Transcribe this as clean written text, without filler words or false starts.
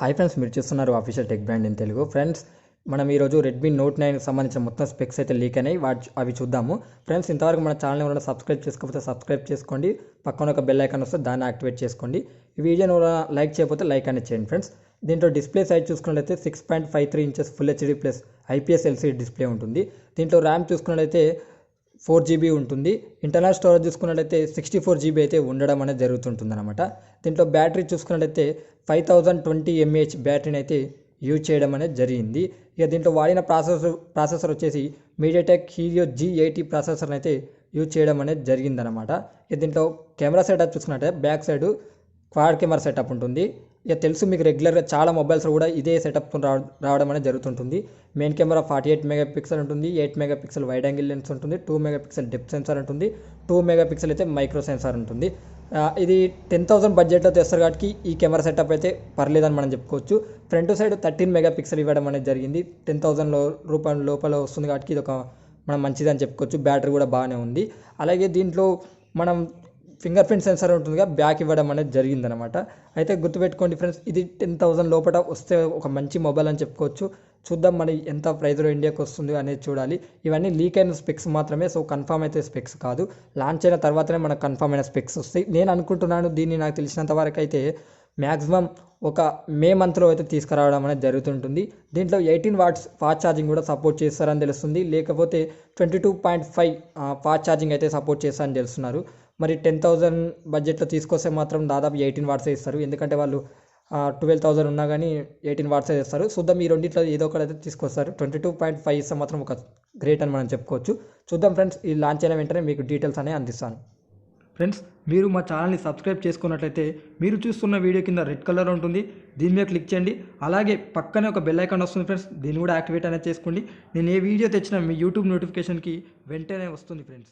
Hi friends, మీరు చూస్తున్నారు official tech brand in Telugu. Friends, మనం ఈరోజు రెడ్మీ నోట్ 9కి సంబంధించిన మొత్తం స్పెక్స్ అయితే లీక్ అయినాయి. అవి చూద్దాము. ఫ్రెండ్స్, ఇంతవరకు మన ఛానల్ ఎవరైనా సబ్స్క్రైబ్ చేసుకోకపోతే సబ్స్క్రైబ్ చేసుకోండి. పక్కన ఒక బెల్ ఐకాన్ వస్తే దాన్ని యాక్టివేట్ చేసుకోండి. ఈ వీడియోని లైక్ చేయకపోతే లైక్ అనేది చేయండి. ఫ్రెండ్స్, దీంట్లో డిస్ప్లే సైజ్ చూసుకున్నట్లయితే 6.53 inches full HD plus IPS LCD display ఉంటుంది. దీంట్లో ర్యామ్ చూసుకున్నట్లయితే 4GB ఉంటుంది. ఇంటర్నల్ స్టోరేజ్ చూసుకున్నట్లయితే 64GB అయితే ఉండడం అనేది జరుగుతుంటుంది అనమాట. దీంట్లో బ్యాటరీ చూసుకున్నట్లయితే 5020 mAh బ్యాటరీని అయితే యూజ్ చేయడం అనేది జరిగింది. ఇక దీంట్లో వాడిన ప్రాసెసర్ వచ్చేసి మీడియాటెక్ హీలియో G80 ప్రాసెసర్ని అయితే యూజ్ చేయడం అనేది జరిగిందనమాట. ఇక దీంట్లో కెమెరా సెటప్ చూసుకున్నట్టే back side quad camera setup ఉంటుంది. ఇక తెలుసు మీకు, రెగ్యులర్గా చాలా మొబైల్స్ కూడా ఇదే సెటప్ రావడం అనేది జరుగుతుంటుంది. మెయిన్ కెమెరా 48 మెగాపిక్సెల్ ఉంటుంది. 8 మెగాపిక్సెల్ వైడ్ యాంగిల్ లెన్స్ ఉంటుంది. 2 మెగాపిక్సెల్ డెప్త్ సెన్సార్ ఉంటుంది. 2 మెగాపిక్సెల్ అయితే మైక్రో సెన్సార్ ఉంటుంది. ఇది 10,000 బడ్జెట్లో తెస్తారు కాబట్టి ఈ కెమెరా సెటప్ అయితే పర్లేదని మనం చెప్పుకోవచ్చు. ఫ్రంట్ సైడ్ 13 మెగాపిక్సెల్ ఇవ్వడం అనేది జరిగింది. 10,000 రూపాయల లోపల వస్తుంది కాబట్టి ఇది ఒక మనం మంచిదని చెప్పుకోవచ్చు. బ్యాటరీ కూడా బాగానే ఉంది. అలాగే దీంట్లో మనం ఫింగర్ ప్రింట్ సెన్సార్ ఉంటుందిగా, బ్యాక్ ఇవ్వడం అనేది జరిగిందనమాట. అయితే గుర్తుపెట్టుకోండి ఫ్రెండ్స్, ఇది 10,000 లోపల వస్తే ఒక మంచి మొబైల్ అని చెప్పుకోవచ్చు. చూద్దాం మరి ఎంత ప్రైజ్లో ఇండియాకి వస్తుంది అనేది చూడాలి. ఇవన్నీ లీక్ అయిన స్పెక్స్ మాత్రమే, సో కన్ఫామ్ అయితే స్పెక్స్ కాదు. లాంచ్ అయిన తర్వాతనే మనకు కన్ఫామ్ అయిన స్పెక్స్ వస్తాయి. నేను అనుకుంటున్నాను దీన్ని నాకు తెలిసినంత వరకు అయితే మ్యాక్సిమం ఒక మే మంత్లో అయితే తీసుకురావడం అనేది జరుగుతుంటుంది. దీంట్లో 18 వాట్స్ ఫాస్ట్ ఛార్జింగ్ కూడా సపోర్ట్ చేస్తారని తెలుస్తుంది. లేకపోతే 22.5 ఫాస్ట్ ఛార్జింగ్ అయితే సపోర్ట్ చేస్తారని తెలుస్తున్నారు. మరి 10,000 బడ్జెట్లో తీసుకొస్తే మాత్రం దాదాపు 18 వాట్సే ఇస్తారు. ఎందుకంటే వాళ్ళు 12,000 ఉన్నా కానీ 18 వాట్సే ఇస్తారు. చూద్దాం, ఈ రెండింటిలో ఏదో ఒకటి అయితే తీసుకొస్తారు. 22.5 ఇస్తే మాత్రం ఒక గ్రేట్ అని మనం చెప్పుకోవచ్చు. చూద్దాం ఫ్రెండ్స్, ఈ లాంచ్ అయిన వెంటనే మీకు డీటెయిల్స్ అనేవి అందిస్తాను. ఫ్రెండ్స్, మీరు మా ఛానల్ని సబ్స్క్రైబ్ చేసుకున్నట్లయితే మీరు చూస్తున్న వీడియో కింద రెడ్ కలర్ ఉంటుంది, దీని మీద క్లిక్ చేయండి. అలాగే పక్కనే ఒక బెల్ ఐకాన్ వస్తుంది ఫ్రెండ్స్, దీన్ని కూడా యాక్టివేట్ అనేది చేసుకోండి. నేను ఏ వీడియో తెచ్చినా మీ యూట్యూబ్ నోటిఫికేషన్కి వెంటనే వస్తుంది ఫ్రెండ్స్.